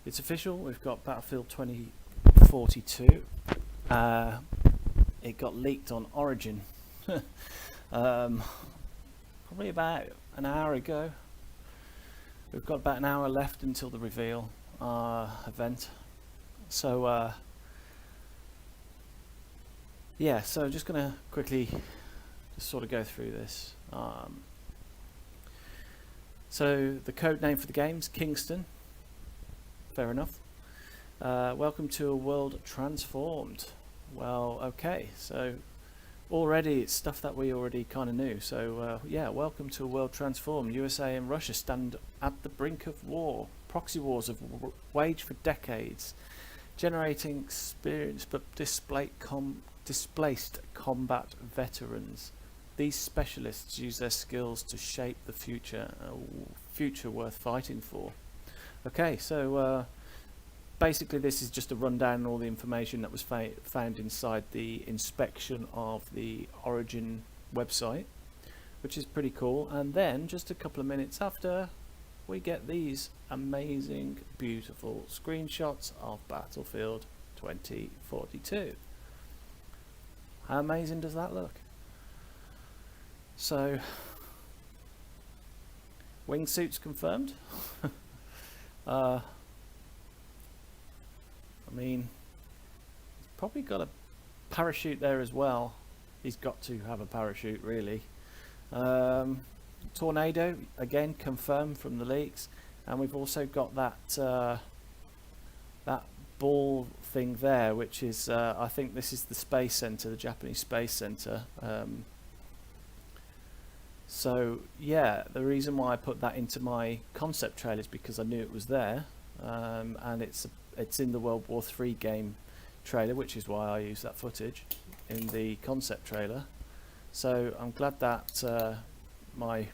It's official. We've got Battlefield 2042. It got leaked on Origin probably about an hour ago. We've got about an hour left until the reveal event. So yeah, so just going to quickly just sort of go through this. So the code name for the game's Kingston. Fair enough. Welcome to a world transformed. Well, okay, so already it's stuff that we already kind of knew. So yeah, welcome to a world transformed. USA and Russia stand at the brink of war. Proxy wars have waged for decades, generating experienced but displaced combat veterans. These specialists use their skills to shape the future, a future worth fighting for. Okay, so basically this is just a rundown of all the information that was found inside the inspection of the Origin website, which is pretty cool. And then just a couple of minutes after, we get these amazing, beautiful screenshots of Battlefield 2042. How amazing does that look? So, wingsuits confirmed. I mean, he's probably got a parachute there as well. He's got to have a parachute, really. Tornado, again, confirmed from the leaks. And we've also got that that ball thing there, which is, I think this is the Space Center, the Japanese Space Center. So yeah, the reason why I put that into my concept trailer is because I knew it was there, and it's in the World War III game trailer, which is why I use that footage in the concept trailer. So I'm glad that my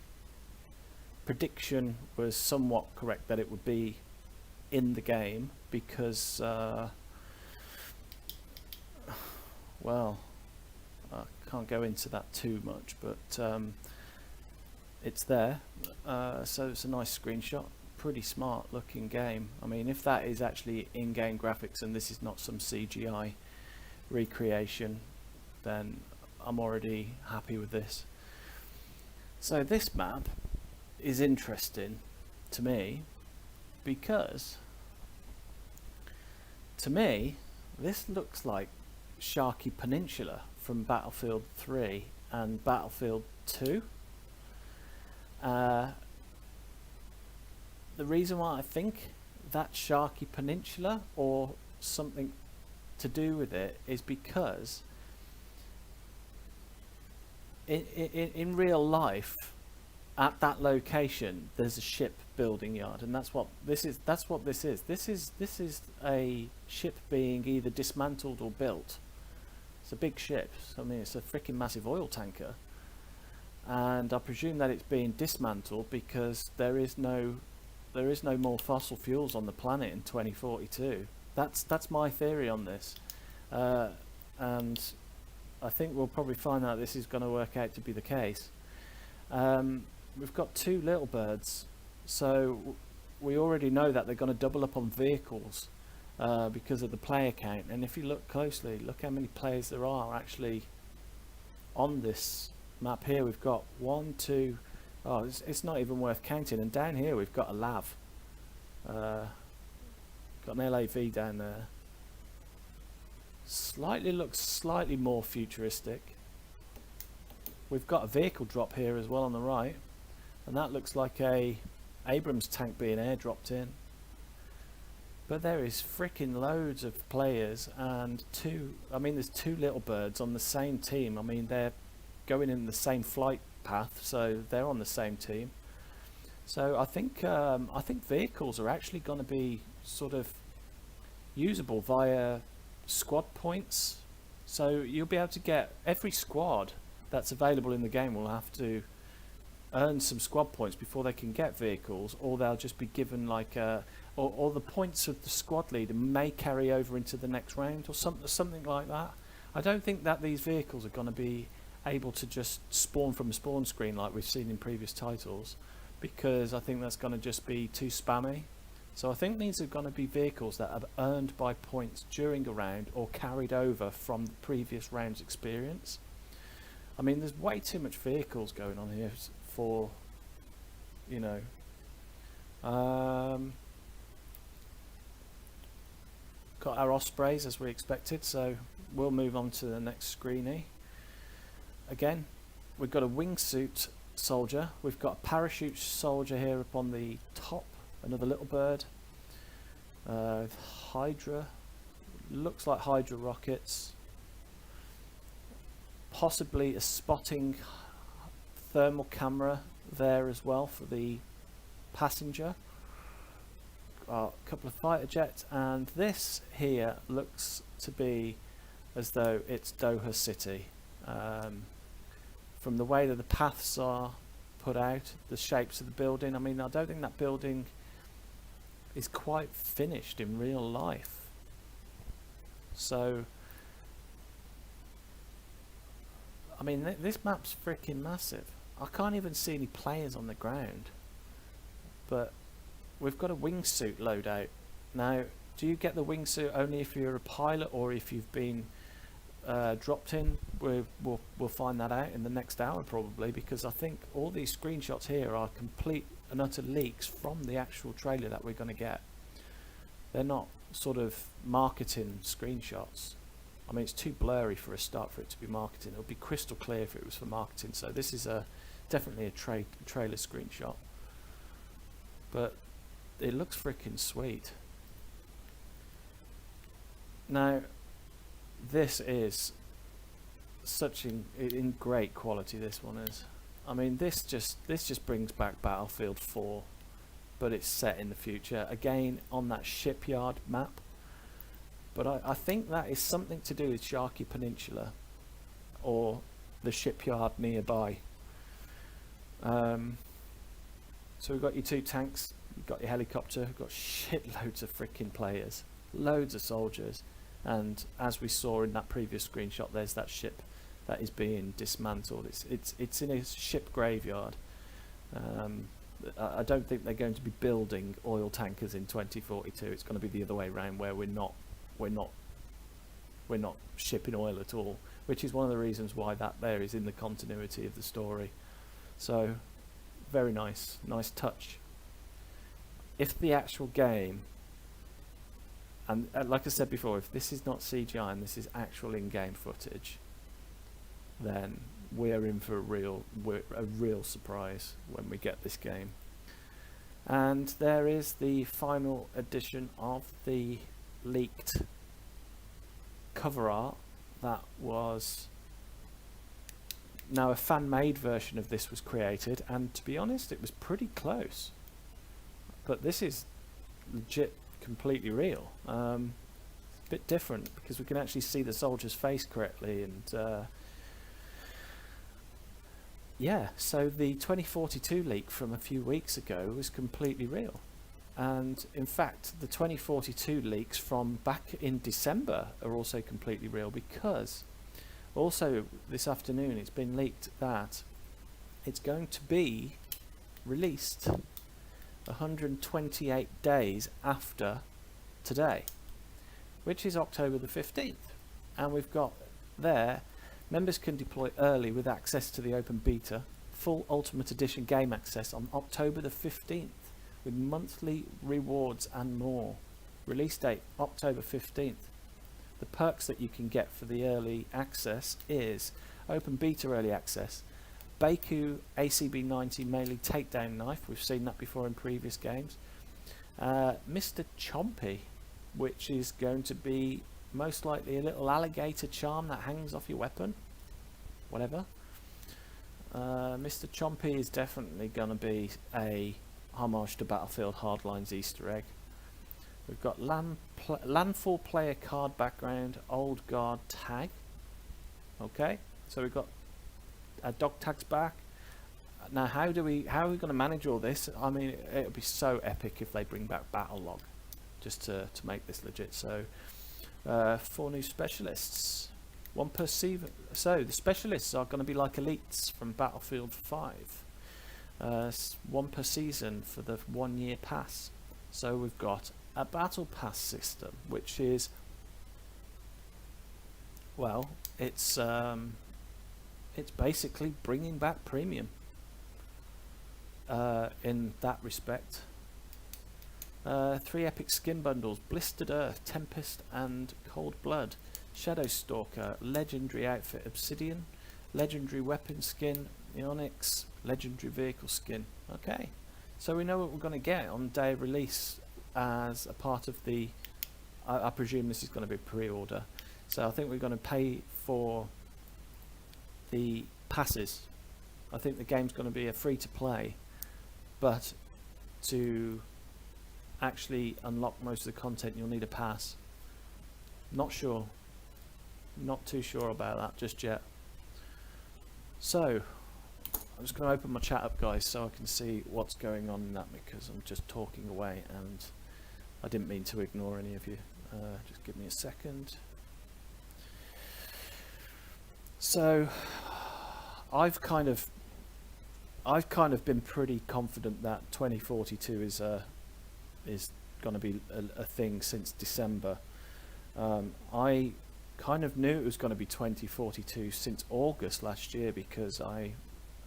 prediction was somewhat correct, that it would be in the game, because well, I can't go into that too much, but it's there. So it's a nice screenshot. Pretty smart looking game. I mean, if that is actually in-game graphics and this is not some CGI recreation, then I'm already happy with this. So this map is interesting to me because, to me, this looks like Sharkey Peninsula from Battlefield 3 and Battlefield 2. The reason why I think that's Sharkey Peninsula or something to do with it is because in real life, at that location, there's a ship building yard, and that's what this is. This is a ship being either dismantled or built. It's a big ship. I mean, it's a freaking massive oil tanker. And I presume that it's being dismantled because there is no more fossil fuels on the planet in 2042. That's my theory on this, and I think we'll probably find out this is going to work out to be the case. We've got two little birds, so we already know that they're going to double up on vehicles because of the player count. And if you look closely, look how many players there are actually on this map here. We've got 1, 2, oh, it's not even worth counting. And down here we've got a LAV, got an LAV down there. Looks slightly more futuristic. We've got a vehicle drop here as well on the right, and that looks like a Abrams tank being airdropped in. But there is freaking loads of players, and there's two little birds on the same team. I mean, they're going in the same flight path, so they're on the same team. So I think vehicles are actually going to be sort of usable via squad points. So you'll be able to get, every squad that's available in the game will have to earn some squad points before they can get vehicles, or they'll just be given like or the points of the squad leader may carry over into the next round, or something like that. I don't think that these vehicles are going to be able to just spawn from a spawn screen like we've seen in previous titles, because I think that's going to just be too spammy. So I think these are going to be vehicles that are earned by points during a round or carried over from the previous round's experience. I mean, there's way too much vehicles going on here for, you know. Got our Ospreys as we expected, so we'll move on to the next screenie. Again, we've got a wingsuit soldier, we've got a parachute soldier here up on the top, another little bird. Hydra, looks like Hydra rockets. Possibly a spotting thermal camera there as well for the passenger. A couple of fighter jets, and this here looks to be as though it's Doha City. From the way that the paths are put out, the shapes of the building, I mean, I don't think that building is quite finished in real life. So, I mean, this map's freaking massive. I can't even see any players on the ground, but we've got a wingsuit loadout. Now, do you get the wingsuit only if you're a pilot or if you've been dropped in? We'll find that out in the next hour probably, because I think all these screenshots here are complete and utter leaks from the actual trailer that we're going to get. They're not sort of marketing screenshots. I mean, it's too blurry for a start for it to be marketing. It would be crystal clear if it was for marketing. So this is definitely a trailer screenshot. But it looks freaking sweet. Now, this is such in great quality. This one is. I mean, this just brings back Battlefield 4, but it's set in the future again on that shipyard map. But I think that is something to do with Sharkey Peninsula or the shipyard nearby. So we've got your 2 tanks, you've got your helicopter, you've got shitloads of freaking players, loads of soldiers, and as we saw in that previous screenshot, there's that ship that is being dismantled. It's in a ship graveyard. I don't think they're going to be building oil tankers in 2042. It's going to be the other way around, where we're not shipping oil at all, which is one of the reasons why that there is in the continuity of the story. So very nice touch. If the actual game, and like I said before, if this is not CGI and this is actual in-game footage, then we're in for a real surprise when we get this game. And there is the final edition of the leaked cover art. That was now a fan-made version of this was created, and to be honest, it was pretty close. But this is legit, completely real. It's a bit different because we can actually see the soldier's face correctly, and yeah, so the 2042 leak from a few weeks ago was completely real. And in fact, the 2042 leaks from back in December are also completely real, because also this afternoon it's been leaked that it's going to be released 128 days after today, which is October the 15th. And we've got there, members can deploy early with access to the open beta, full Ultimate Edition game access on October the 15th, with monthly rewards and more. Release date October 15th. The perks that you can get for the early access is open beta early access, Baku ACB90 melee takedown knife, we've seen that before in previous games, Mr. Chompy, which is going to be most likely a little alligator charm that hangs off your weapon, whatever. Mr. Chompy is definitely going to be a homage to Battlefield Hardline's Easter egg. We've got landfall player card background, old guard tag. Okay, so we've got dog tags back. Now, how are we going to manage all this? I mean, it would be so epic if they bring back Battle Log, just to make this legit. So, 4 new specialists, 1 per season. So the specialists are going to be like elites from Battlefield 5. 1 per season for the 1 year pass. So we've got a battle pass system, which is, well, it's basically bringing back premium in that respect. 3 epic skin bundles: Blistered Earth, Tempest and Cold Blood, Shadow Stalker, Legendary Outfit Obsidian, Legendary Weapon Skin, the Onyx, Legendary Vehicle Skin. Okay, so we know what we're going to get on day of release as a part of the, I presume this is going to be pre-order, so I think we're going to pay for the passes. I think the game's going to be a free to play, but to actually unlock most of the content you'll need a pass. Not sure, not too sure about that just yet. So I'm just going to open my chat up, guys, so I can see what's going on in that, because I'm just talking away and I didn't mean to ignore any of you. Just give me a second. So I've kind of been pretty confident that 2042 is going to be a thing since December. I kind of knew it was going to be 2042 since August last year, because I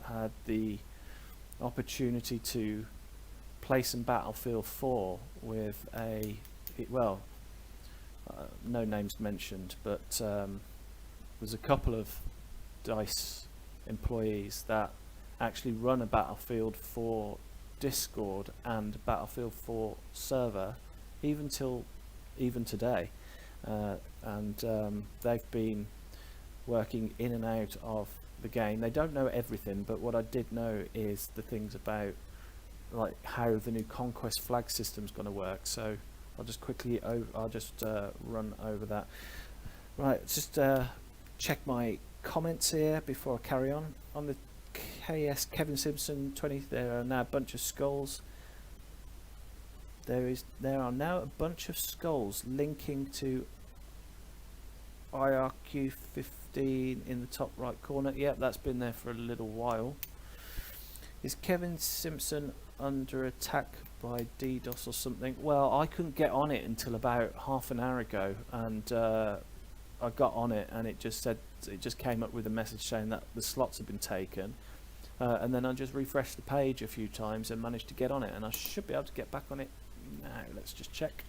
had the opportunity to play some Battlefield 4 with no names mentioned, but there's a couple of DICE employees that actually run a Battlefield 4 Discord and Battlefield 4 server even today, and they've been working in and out of the game. They don't know everything, but what I did know is the things about like how the new Conquest flag system is going to work. So I'll just quickly run over that. Right, just check my comments here before I carry on the KS Kevin Simpson 20. There are now a bunch of skulls. There are now a bunch of skulls linking to IRQ15 in the top right corner. Yep, that's been there for a little while. Is Kevin Simpson under attack by DDoS or something? Well, I couldn't get on it until about half an hour ago, and I got on it and it just came up with a message saying that the slots have been taken, and then I just refreshed the page a few times and managed to get on it, and I should be able to get back on it now. Let's just check,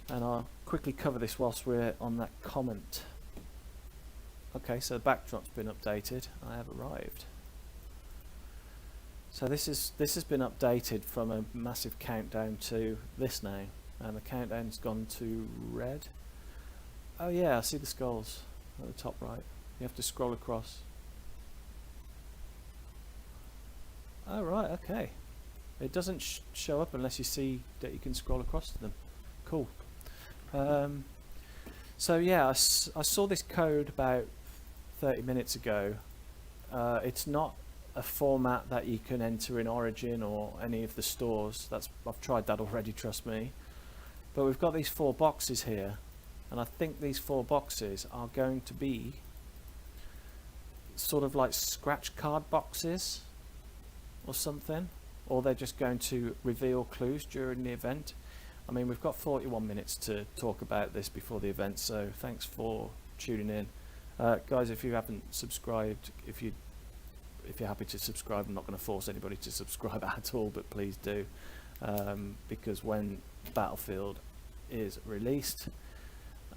and I'll quickly cover this whilst we're on that comment. Okay, so the backdrop's been updated. I have arrived. So this has been updated from a massive countdown to this now, and the countdown's gone to red. Oh yeah, I see the skulls at the top right. You have to scroll across. Oh right, okay. It doesn't show up unless you see that you can scroll across to them. Cool. So yeah, I saw this code about 30 minutes ago. It's not a format that you can enter in Origin or any of the stores. I've tried that already, trust me. But we've got these 4 boxes here, and I think these 4 boxes are going to be sort of like scratch card boxes or something, or they're just going to reveal clues during the event. I mean, we've got 41 minutes to talk about this before the event, so thanks for tuning in. Guys, if you haven't subscribed, if you're happy to subscribe, I'm not going to force anybody to subscribe at all, but please do, because when Battlefield is released,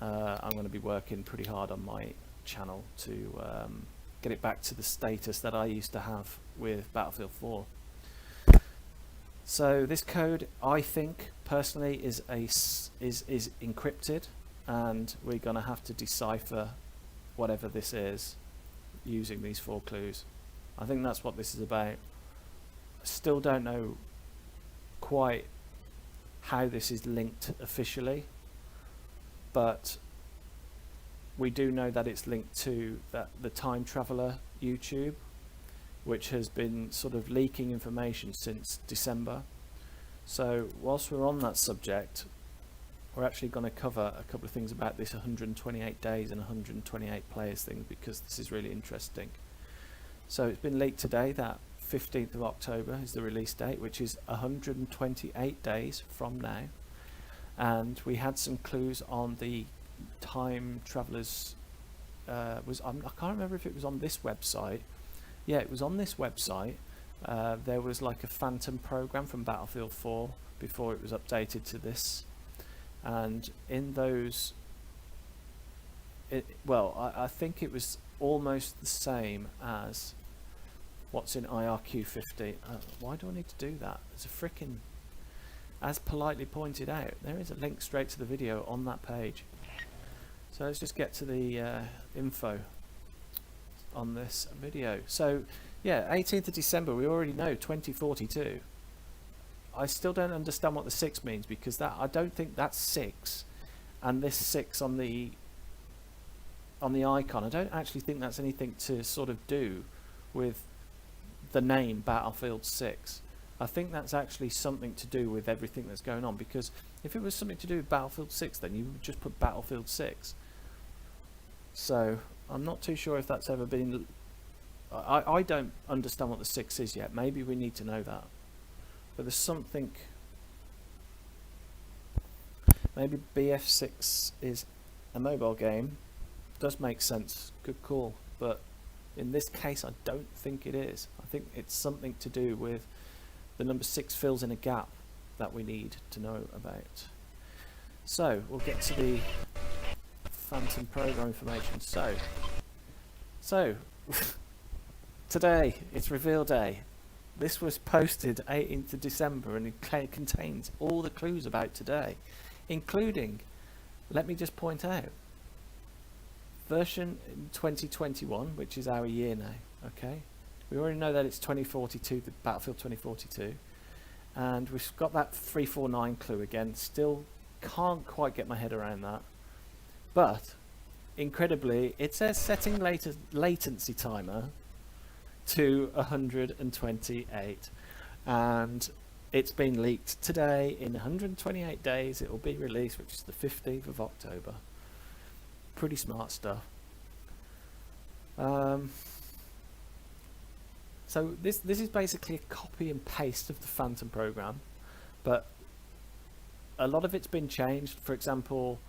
I'm going to be working pretty hard on my channel to get it back to the status that I used to have with Battlefield 4. So this code, I think personally, is encrypted, and we're going to have to decipher whatever this is using these 4 clues. I think that's what this is about. I still don't know quite how this is linked officially, but we do know that it's linked to the Time Traveller YouTube, which has been sort of leaking information since December. So whilst we're on that subject, we're actually going to cover a couple of things about this 128 days and 128 players thing, because this is really interesting. So it's been leaked today that 15th of October is the release date, which is 128 days from now. And we had some clues on the Time Travelers. I can't remember if it was on this website. Yeah, it was on this website. There was like a Phantom program from Battlefield 4 before it was updated to this, and in those, I think it was almost the same as what's in IRQ 50. Why do I need to do that? There's a frickin', as politely pointed out, there is a link straight to the video on that page. So let's just get to the info on this video. So yeah, 18th of December, we already know 2042. I still don't understand what the 6 means, because that, I don't think that's 6, and this 6 on the icon, I don't actually think that's anything to sort of do with the name Battlefield 6. I think that's actually something to do with everything that's going on, because if it was something to do with Battlefield 6, then you would just put Battlefield 6. So I'm not too sure if that's ever been... I don't understand what the 6 is yet. Maybe we need to know that. But there's something... Maybe BF6 is a mobile game. Does make sense. Good call. But in this case, I don't think it is. I think it's something to do with the number 6 fills in a gap that we need to know about. So we'll get to the Phantom program information. So today it's reveal day. This was posted 18th of December, and it contains all the clues about today, including, let me just point out, version 2021, which is our year now. Okay, we already know that it's 2042, the Battlefield 2042, and we've got that 349 clue again. Still can't quite get my head around that, but incredibly it says setting latency timer to 128, and it's been leaked today. In 128 days it will be released, which is the 15th of October. Pretty smart stuff. So this is basically a copy and paste of the Phantom program, but a lot of it's been changed. For example,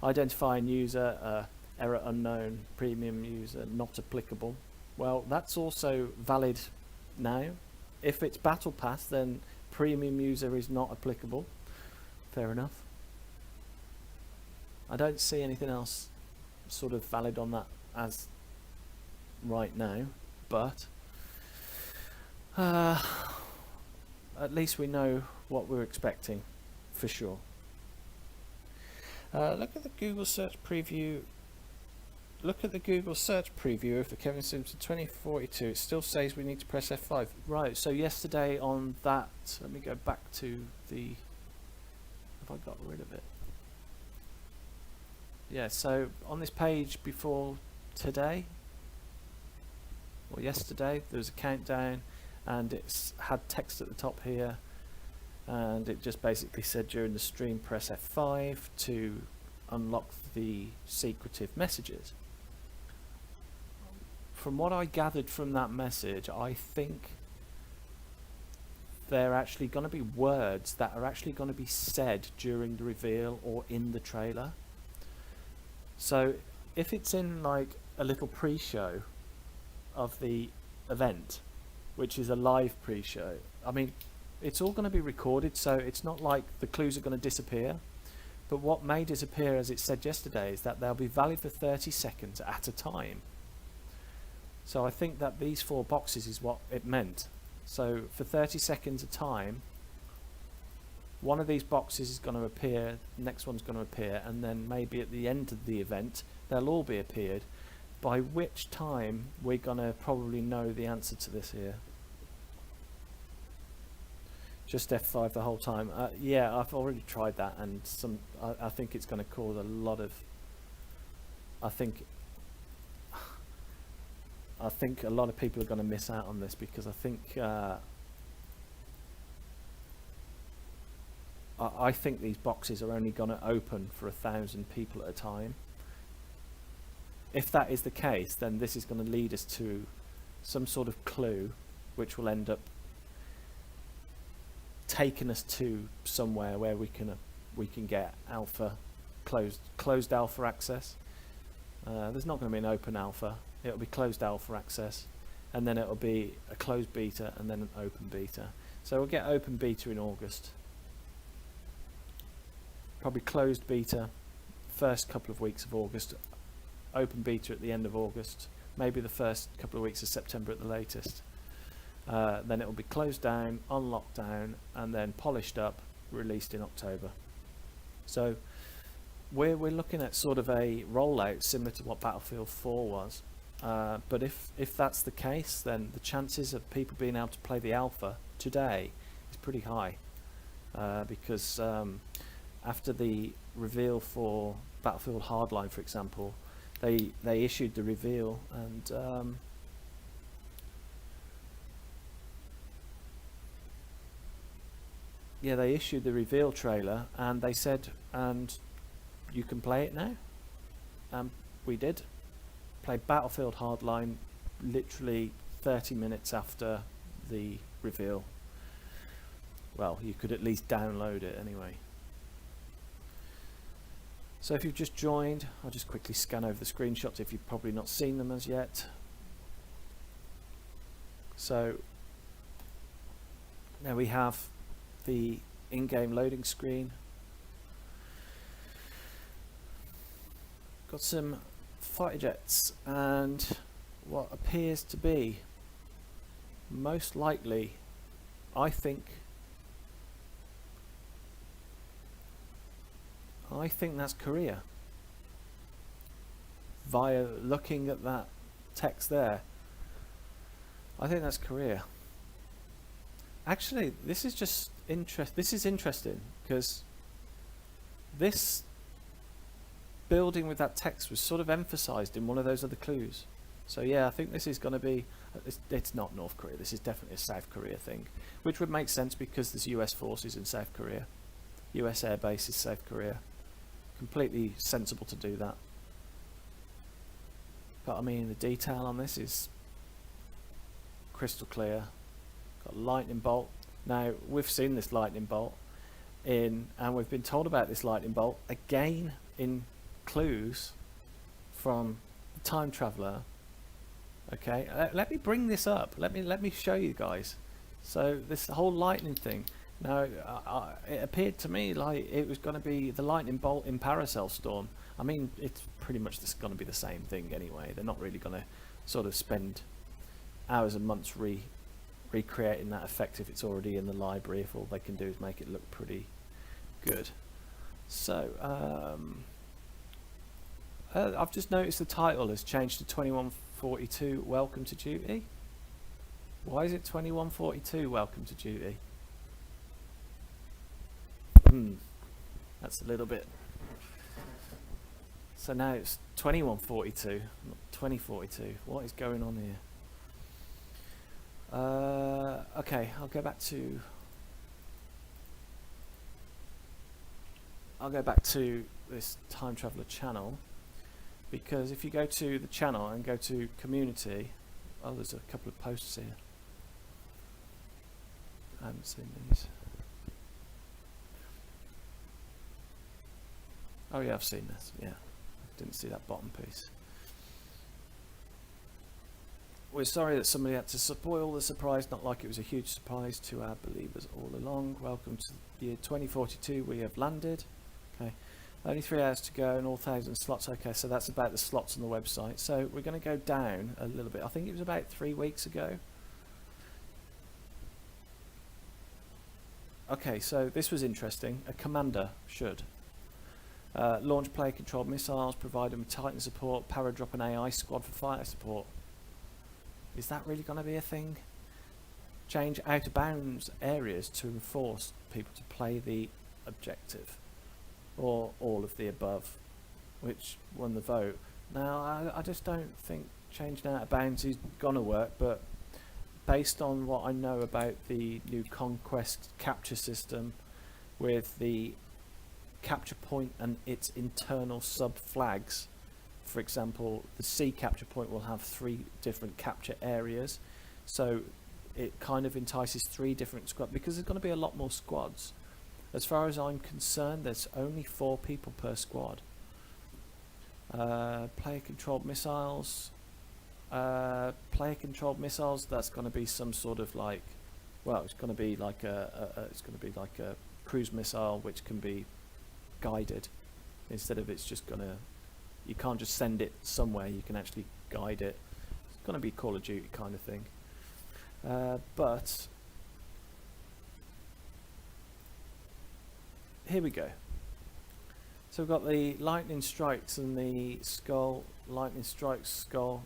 identifying user, error unknown, premium user not applicable. Well, that's also valid now. If it's Battle Pass, then premium user is not applicable. Fair enough. I don't see anything else sort of valid on that as right now, but at least we know what we're expecting for sure. Look at the Google search preview. Look at the Google search preview of the Kevin Simpson 2042. It still says we need to press F5. Right, so yesterday on that, let me go back to the, have I got rid of it? Yeah, so on this page before today, or yesterday, there was a countdown, and it's had text at the top here, and it just basically said during the stream press F5 to unlock the secretive messages. From what I gathered from that message, I think they're actually going to be words that are actually going to be said during the reveal or in the trailer. So if it's in like a little pre-show of the event, which is a live pre-show, I mean, it's all going to be recorded, so it's not like the clues are going to disappear. But what may disappear, as it said yesterday, is that they'll be valid for 30 seconds at a time. So I think that these 4 boxes is what it meant. So for 30 seconds a time, one of these boxes is going to appear, the next one's going to appear, and then maybe at the end of the event they'll all be appeared, by which time we're going to probably know the answer to this here. Just F5 the whole time. Yeah, I've already tried that, and I think it's going to cause a lot of, I think a lot of people are going to miss out on this, because I think I think these boxes are only going to open for 1,000 people at a time. If that is the case, then this is going to lead us to some sort of clue which will end up taking us to somewhere where we can get alpha, closed alpha access. There's not going to be an open alpha. It'll be closed alpha access, and then it'll be a closed beta and then an open beta. So we'll get open beta in August, probably closed beta first couple of weeks of August, open beta at the end of August, maybe the first couple of weeks of September at the latest. Then it will be closed down, on lockdown, and then polished up, released in October. So we're looking at sort of a rollout similar to what Battlefield 4 was. But if that's the case, then the chances of people being able to play the alpha today is pretty high, because after the reveal for Battlefield Hardline, for example, they issued the reveal, and yeah, they issued the reveal trailer, and they said, and you can play it now. We did. Played Battlefield Hardline literally 30 minutes after the reveal. Well, you could at least download it anyway. So if you've just joined, I'll just quickly scan over the screenshots if you've probably not seen them as yet. So now we have the in-game loading screen. Got some fighter jets and what appears to be, most likely, I think that's Korea. Via looking at that text there, I think that's Korea. Actually, this is just this is interesting, because this building with that text was sort of emphasized in one of those other clues. So yeah, I think this is going to be, it's not North Korea, this is definitely a South Korea thing, which would make sense because there's US forces in South Korea, US air base is South Korea. Completely sensible to do that. But I mean, the detail on this is crystal clear. Got lightning bolt. Now we've seen this lightning bolt and we've been told about this lightning bolt again in clues from the Time Traveller. Okay, let me bring this up. Let me show you guys. So this whole lightning thing. Now it appeared to me like it was going to be the lightning bolt in Paracel Storm. I mean, it's pretty much going to be the same thing anyway. They're not really going to sort of spend hours and months recreating that effect if it's already in the library, if all they can do is make it look pretty good. So I've just noticed the title has changed to 2142 Welcome to Duty. Why is it 2142 Welcome to Duty? That's a little bit. So now it's 2142, not 2042. What is going on here? Okay, I'll go back to this Time Traveller channel, because if you go to the channel and go to community, oh, there's a couple of posts here. I haven't seen these. Oh yeah, I've seen this. Yeah, didn't see that bottom piece. We're sorry that somebody had to spoil the surprise, not like it was a huge surprise to our believers all along. Welcome to the year 2042, we have landed. Okay, only 3 hours to go and all 1,000 slots. Okay, so that's about the slots on the website. So we're going to go down a little bit. I think it was about 3 weeks ago. Okay, so this was interesting. A commander should launch player controlled missiles, provide them with Titan support, paradrop an AI squad for fighter support. Is that really going to be a thing? Change out of bounds areas to enforce people to play the objective, or all of the above, which won the vote. Now I just don't think changing out of bounds is going to work, but based on what I know about the new Conquest capture system with the capture point and its internal sub flags, for example, the C capture point will have 3 different capture areas, so it kind of entices 3 different squads, because there's going to be a lot more squads. As far as I'm concerned, there's only 4 people per squad. Player controlled missiles. Player controlled missiles. That's going to be some sort of like, well, it's going to be like a cruise missile which can be guided, instead of it's just gonna. You can't just send it somewhere. You can actually guide it. It's going to be Call of Duty kind of thing. But here we go. So we've got the lightning strikes and the skull. Lightning strikes, skull.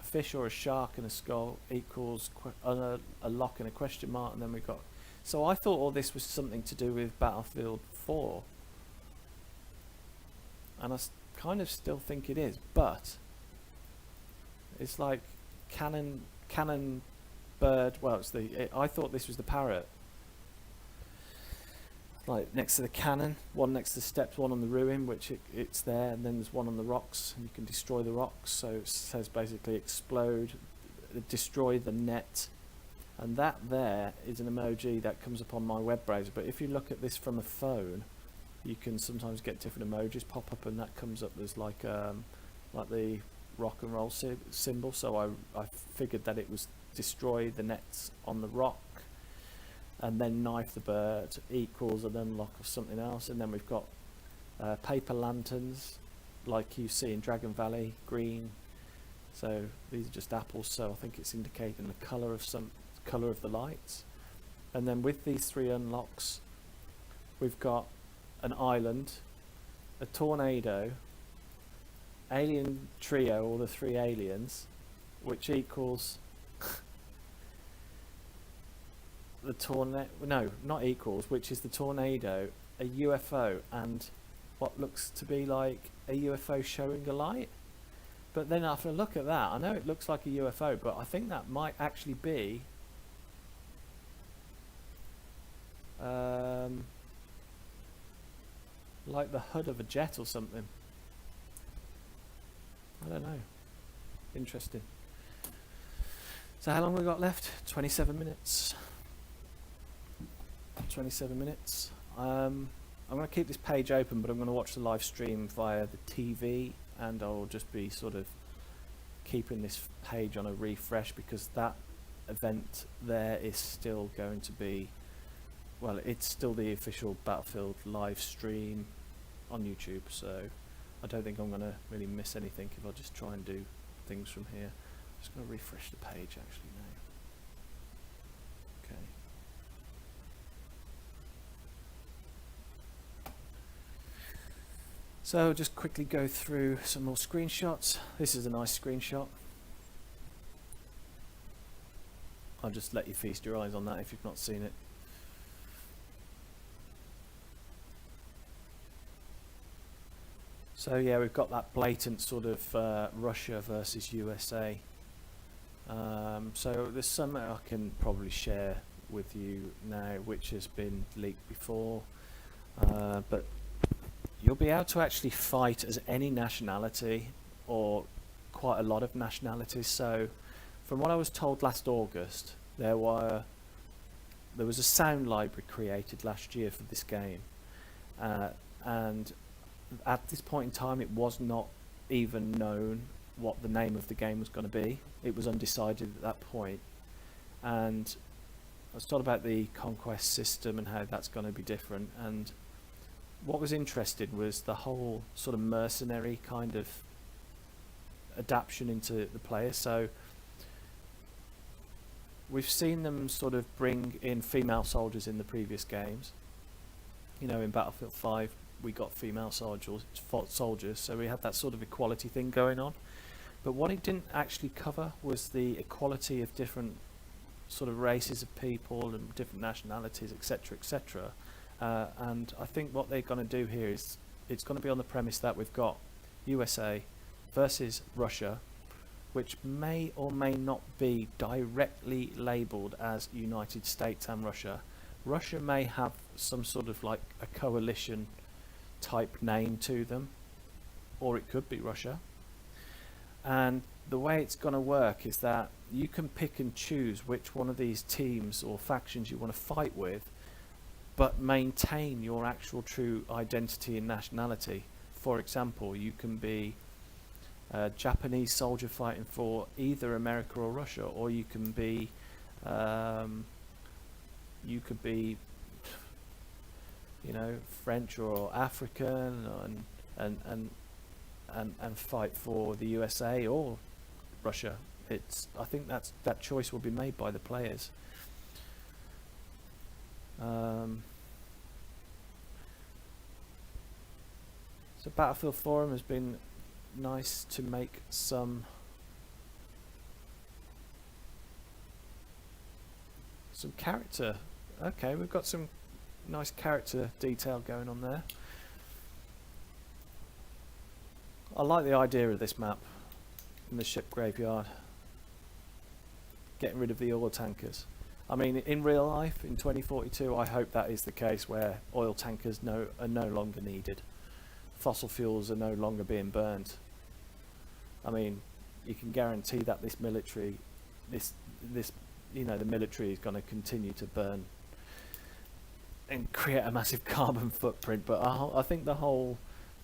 A fish or a shark and a skull equals a lock and a question mark, and then we've got. So I thought all this was something to do with Battlefield 4, and I kind of still think it is, but it's like cannon bird. Well, I thought this was the parrot. Like next to the cannon, one next to the steps, one on the ruin, which it's there, and then there's one on the rocks, and you can destroy the rocks. So it says basically explode, destroy the net, and that there is an emoji that comes up on my web browser. But if you look at this from a phone, you can sometimes get different emojis pop up, and that comes up as like the rock and roll symbol. So I figured that it was destroy the nets on the rock, and then knife the bird equals an unlock of something else. And then we've got paper lanterns like you see in Dragon Valley, green. So these are just apples, so I think it's indicating the colour of the lights. And then with these 3 unlocks, we've got an island, a tornado, alien trio, or the 3 aliens, which equals the tornado. No, not equals, which is the tornado, a UFO, and what looks to be like a UFO showing a light. But then after a look at that, I know it looks like a UFO, but I think that might actually be like the HUD of a jet or something. I don't know. Interesting. So how long have we got left? 27 minutes. 27 minutes. I'm going to keep this page open, but I'm going to watch the live stream via the TV, and I'll just be sort of keeping this page on a refresh, because that event there is still going to be, well, it's still the official Battlefield live stream on YouTube, so I don't think I'm going to really miss anything if I just try and do things from here. I'm just going to refresh the page actually now. Okay. So just quickly go through some more screenshots. This is a nice screenshot. I'll just let you feast your eyes on that if you've not seen it. So yeah, we've got that blatant sort of Russia versus USA. So there's something I can probably share with you now, which has been leaked before, but you'll be able to actually fight as any nationality, or quite a lot of nationalities. So from what I was told last August, there was a sound library created last year for this game, and at this point in time it was not even known what the name of the game was going to be. It was undecided at that point, and I was told about the conquest system and how that's going to be different. And what was interesting was the whole sort of mercenary kind of adaptation into the player. So we've seen them sort of bring in female soldiers in the previous games. You know, in Battlefield 5 we got female soldiers, so we had that sort of equality thing going on. But what it didn't actually cover was the equality of different sort of races of people and different nationalities, etc., etc. And I think what they're going to do here is it's going to be on the premise that we've got USA versus Russia, which may or may not be directly labelled as United States and Russia. Russia may have some sort of like a coalition type name to them, or it could be Russia. And the way it's going to work is that you can pick and choose which one of these teams or factions you want to fight with, but maintain your actual true identity and nationality. For example, you can be a Japanese soldier fighting for either America or Russia, or you can be you could be, you know, French or African, and fight for the USA or Russia. I think that choice will be made by the players. So Battlefield Forum has been nice to make some character. Okay, we've got some nice character detail going on there. I like the idea of this map in the ship graveyard, getting rid of the oil tankers. I mean, in real life, in 2042, I hope that is the case, where oil tankers are no longer needed. Fossil fuels are no longer being burned. I mean, you can guarantee that this military, the military is going to continue to burn and create a massive carbon footprint. But I think the whole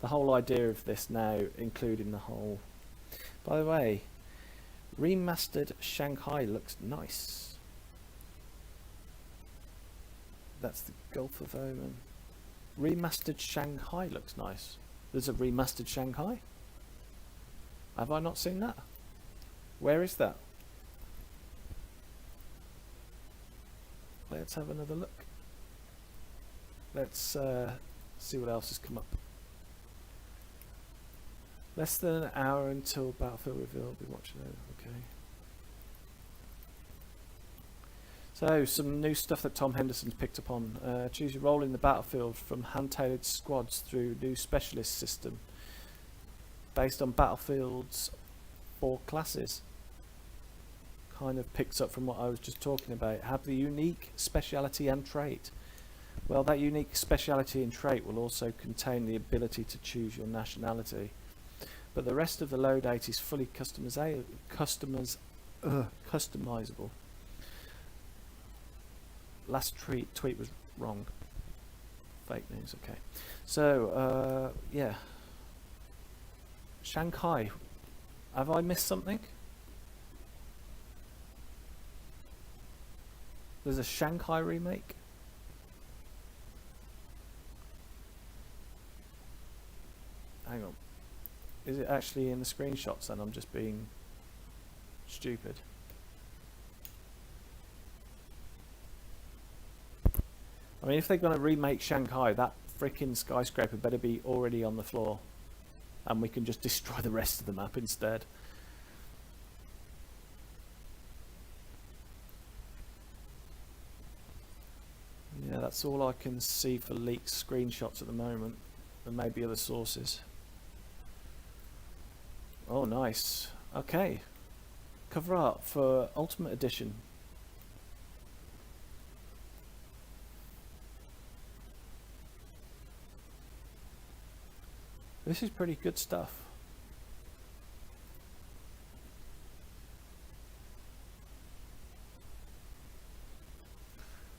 idea of this now, including the whole. By the way, remastered Shanghai looks nice. That's the Gulf of Oman. Remastered Shanghai looks nice. There's a remastered Shanghai? Have I not seen that? Where is that? Let's have another look. Let's see what else has come up. Less than an hour until Battlefield reveal. I'll be watching it. Okay. So, some new stuff that Tom Henderson's picked up on. Choose your role in the battlefield from hand-tailored squads through new specialist system based on Battlefield's 4 classes. Kind of picks up from what I was just talking about. Have the unique speciality and trait. Well, that unique speciality and trait will also contain the ability to choose your nationality. But the rest of the loadout is fully customizable. Last tweet was wrong. Fake news. Okay. So yeah. Shanghai. Have I missed something? There's a Shanghai remake. Hang on. Is it actually in the screenshots then? I'm just being stupid. I mean, if they're going to remake Shanghai, that freaking skyscraper better be already on the floor. And we can just destroy the rest of the map instead. Yeah, that's all I can see for leaked screenshots at the moment. There may be other sources. Oh, nice. Okay. Cover art for Ultimate Edition. This is pretty good stuff.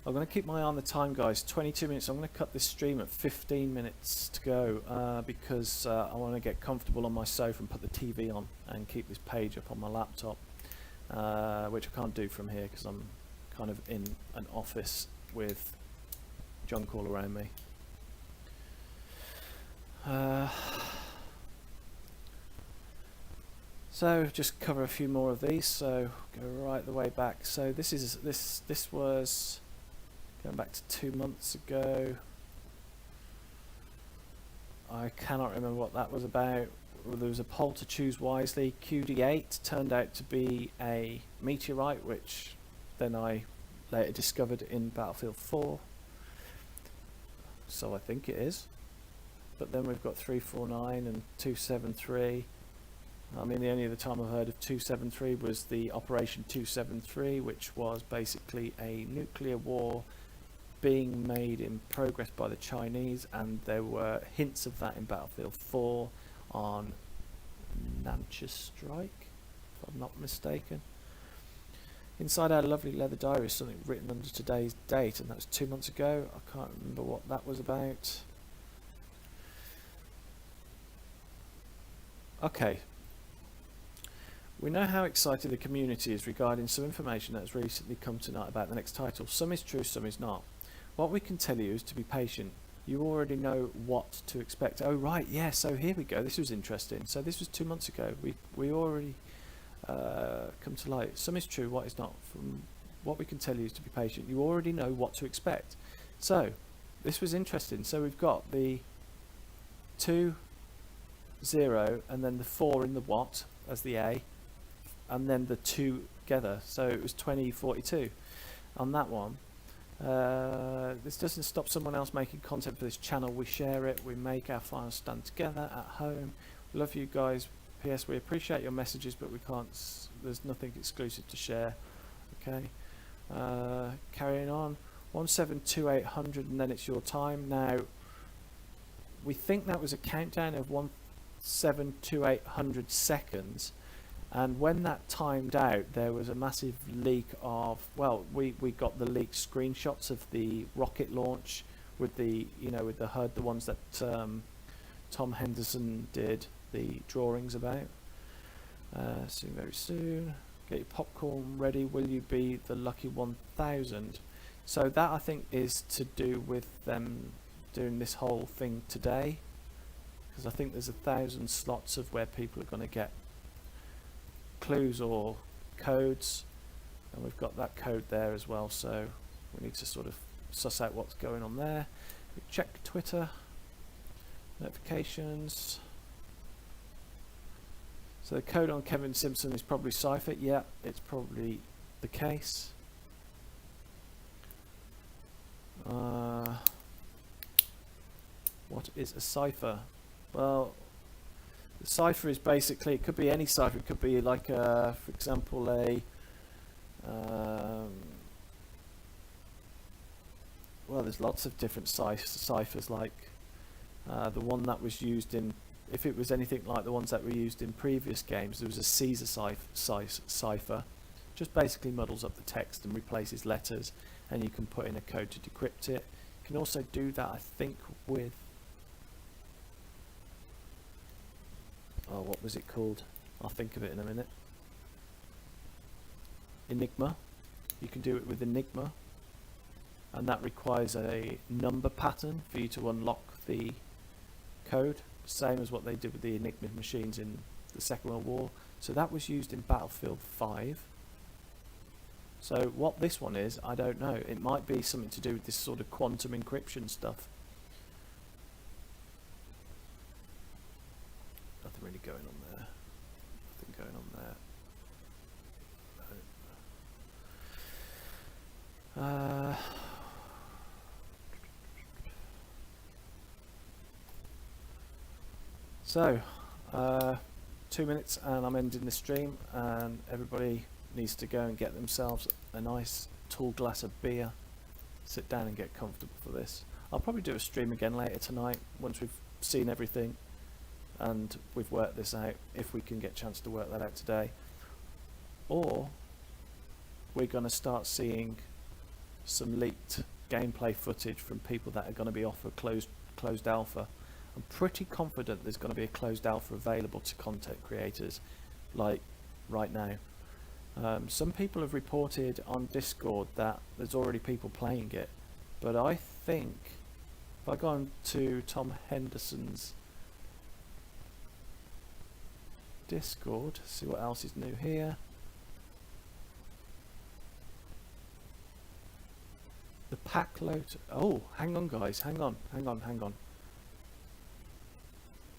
I'm going to keep my eye on the time, guys. 22 minutes. I'm going to cut this stream at 15 minutes to go because I want to get comfortable on my sofa and put the TV on and keep this page up on my laptop, which I can't do from here because I'm kind of in an office with junk all around me. So just cover a few more of these. So go right the way back. So this was going back to 2 months ago. I cannot remember what that was about. There was a poll to choose wisely. QD8 turned out to be a meteorite, which then I later discovered in Battlefield 4. So I think it is. But then we've got 349 and 273. I mean, the only other time I've heard of 273 was the Operation 273, which was basically a nuclear war being made in progress by the Chinese, and there were hints of that in Battlefield 4 on Nancha Strike. if I'm not mistaken. Inside our lovely leather diary is something written under today's date, and that was 2 months ago. I can't remember what that was about. Okay. We know how excited the community is regarding some information that has recently come tonight about the next title. Some is true, some is not. What we can tell you is to be patient. You already know what to expect. Oh right, yeah, so here we go. This was interesting. So this was 2 months ago. We already come to light. Some is true, what is not. From what we can tell you is to be patient. You already know what to expect. So this was interesting. So we've got the 2, 0, and then the 4 in the what as the A, and then the 2 together. So it was 2042 on that one. This doesn't stop someone else making content for this channel. We share it, we make our files stand together at home. Love you guys. P.S. We appreciate your messages, but we can't, there's nothing exclusive to share. Okay, carrying on. 172800, and then it's your time. Now we think that was a countdown of 172800 seconds, and when that timed out there was a massive leak of, well, we got the leaked screenshots of the rocket launch with the, you know, with the HUD, the ones that Tom Henderson did the drawings about. See you very soon. Get your popcorn ready. Will you be the lucky 1000? So that, I think, is to do with them doing this whole thing today, because I think there's 1,000 slots of where people are going to get clues or codes, and we've got that code there as well, so we need to sort of suss out what's going on there. We check Twitter notifications. So the code on Kevin Simpson is probably Cypher. Yeah, it's probably the case. What is a cipher? Well, the cipher is basically, it could be any cipher. It could be like, for example, a well, there's lots of different ciphers, like the one that was used in, if it was anything like the ones that were used in previous games, there was a Caesar cipher. Just basically muddles up the text and replaces letters, and you can put in a code to decrypt it. You can also do that, I think, with, oh, what was it called? I'll think of it in a minute. Enigma. You can do it with Enigma, and that requires a number pattern for you to unlock the code, same as what they did with the Enigma machines in the Second World War. So that was used in Battlefield 5. So what this one is, I don't know. It might be something to do with this sort of quantum encryption stuff. Nothing really going on there. Nothing going on there. So, 2 minutes and I'm ending the stream, and everybody needs to go and get themselves a nice tall glass of beer, sit down and get comfortable for this. I'll probably do a stream again later tonight once we've seen everything and we've worked this out, if we can get a chance to work that out today. Or we're going to start seeing some leaked gameplay footage from people that are going to be offered closed alpha. I'm pretty confident there's going to be a closed alpha available to content creators, like right now. Some people have reported on Discord that there's already people playing it, but I think if I go on to Tom Henderson's Discord, see what else is new here. The pack load. Oh, hang on guys, hang on.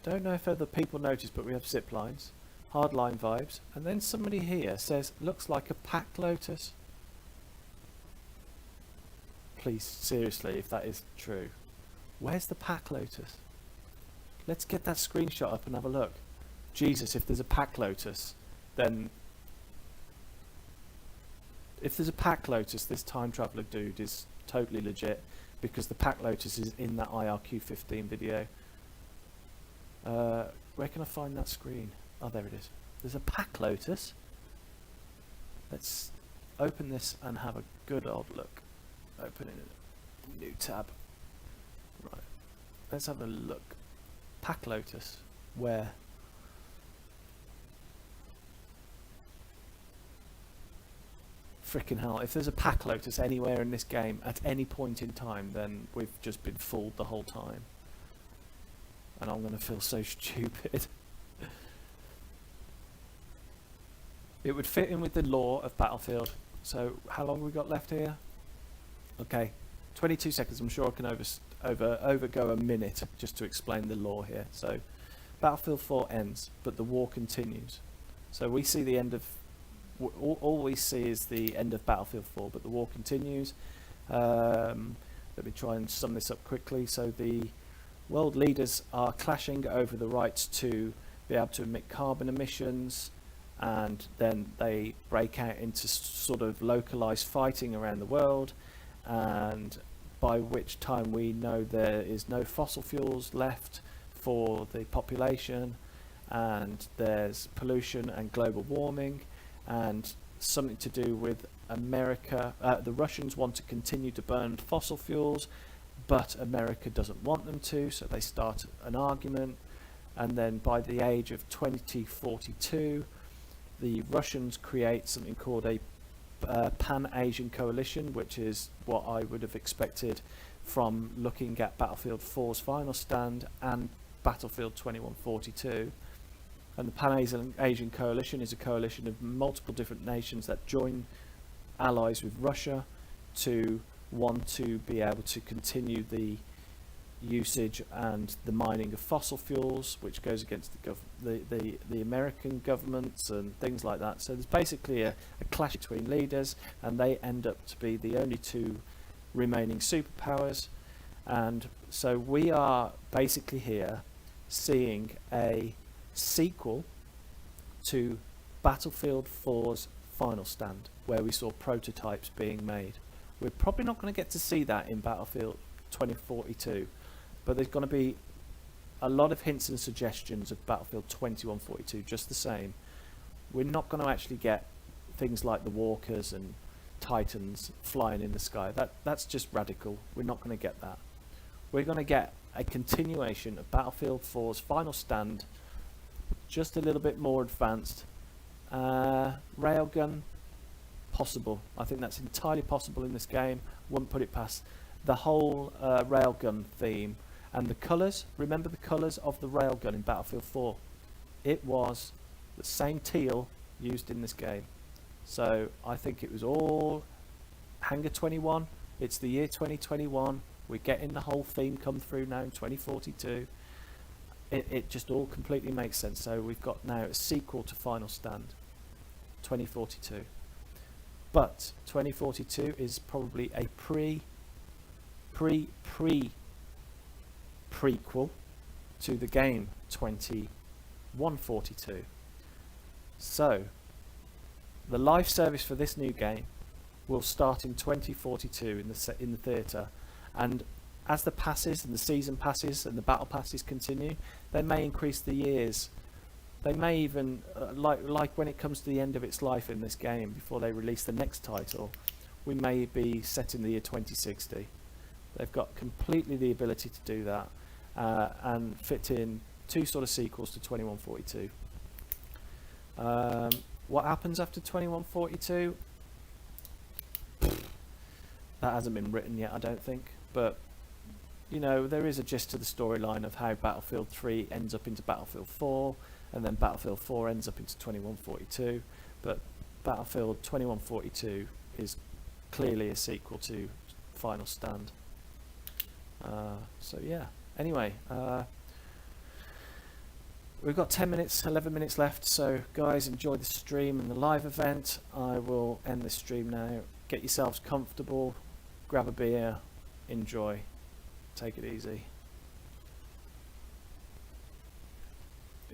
Don't know if other people noticed, but we have zip lines, hardline vibes, and then somebody here says, looks like a pack lotus. Please, seriously, if that is true, where's the pack lotus? Let's get that screenshot up and have a look. Jesus, if there's a pack lotus, then if there's a pack lotus, this time traveler dude is totally legit, because the pack lotus is in that IRQ15 video. Where can I find that screen? Oh, there it is. There's a pack lotus. Let's open this and have a good old look. Open in a new tab. Right. Let's have a look. Pack Lotus. Where? Frickin' hell. If there's a Pack Lotus anywhere in this game at any point in time, then we've just been fooled the whole time. And I'm going to feel so stupid. It would fit in with the lore of Battlefield. So how long have we got left here? Okay, 22 seconds. I'm sure I can overgo a minute just to explain the lore here. So Battlefield 4 ends, but the war continues. So we see the end of all we see is the end of Battlefield 4, but the war continues. Let me try and sum this up quickly. So the world leaders are clashing over the rights to be able to emit carbon emissions, and then they break out into sort of localized fighting around the world, and by which time we know there is no fossil fuels left for the population, and there's pollution and global warming, and something to do with America. The Russians want to continue to burn fossil fuels, but America doesn't want them to, so they start an argument, and then by the age of 2042 the Russians create something called a Pan-Asian coalition, which is what I would have expected from looking at Battlefield 4's final stand and Battlefield 2142. And the Pan-Asian coalition is a coalition of multiple different nations that join allies with Russia to want to be able to continue the usage and the mining of fossil fuels, which goes against the American governments and things like that. So there's basically a clash between leaders, and they end up to be the only two remaining superpowers. And so we are basically here seeing a sequel to Battlefield 4's final stand, where we saw prototypes being made. We're probably not going to get to see that in Battlefield 2042, but there's going to be a lot of hints and suggestions of Battlefield 2142 just the same. We're not going to actually get things like the Walkers and Titans flying in the sky. That's just radical. We're not going to get that. We're going to get a continuation of Battlefield 4's final stand, just a little bit more advanced. Railgun, possible. I think that's entirely possible in this game. Wouldn't put it past. The whole railgun theme and the colours. Remember the colours of the railgun in Battlefield 4? It was the same teal used in this game. So I think it was all Hangar 21. It's the year 2021. We're getting the whole theme come through now in 2042. It just all completely makes sense. So we've got now a sequel to Final Stand 2042. But 2042 is probably a prequel to the game 2142. So the live service for this new game will start in 2042 in the theatre, and as the passes and the season passes and the battle passes continue, they may increase the years. They may even like when it comes to the end of its life in this game, before they release the next title, we may be set in the year 2060. They've got completely the ability to do that and fit in two sort of sequels to 2142. What happens after 2142? That hasn't been written yet, I don't think. But, you know, there is a gist to the storyline of how Battlefield 3 ends up into Battlefield 4, and then Battlefield 4 ends up into 2142. But Battlefield 2142 is clearly a sequel to Final Stand. So yeah, anyway, we've got 10 minutes, 11 minutes left, so guys, enjoy the stream and the live event. I will end this stream now. Get yourselves comfortable, grab a beer, enjoy, take it easy.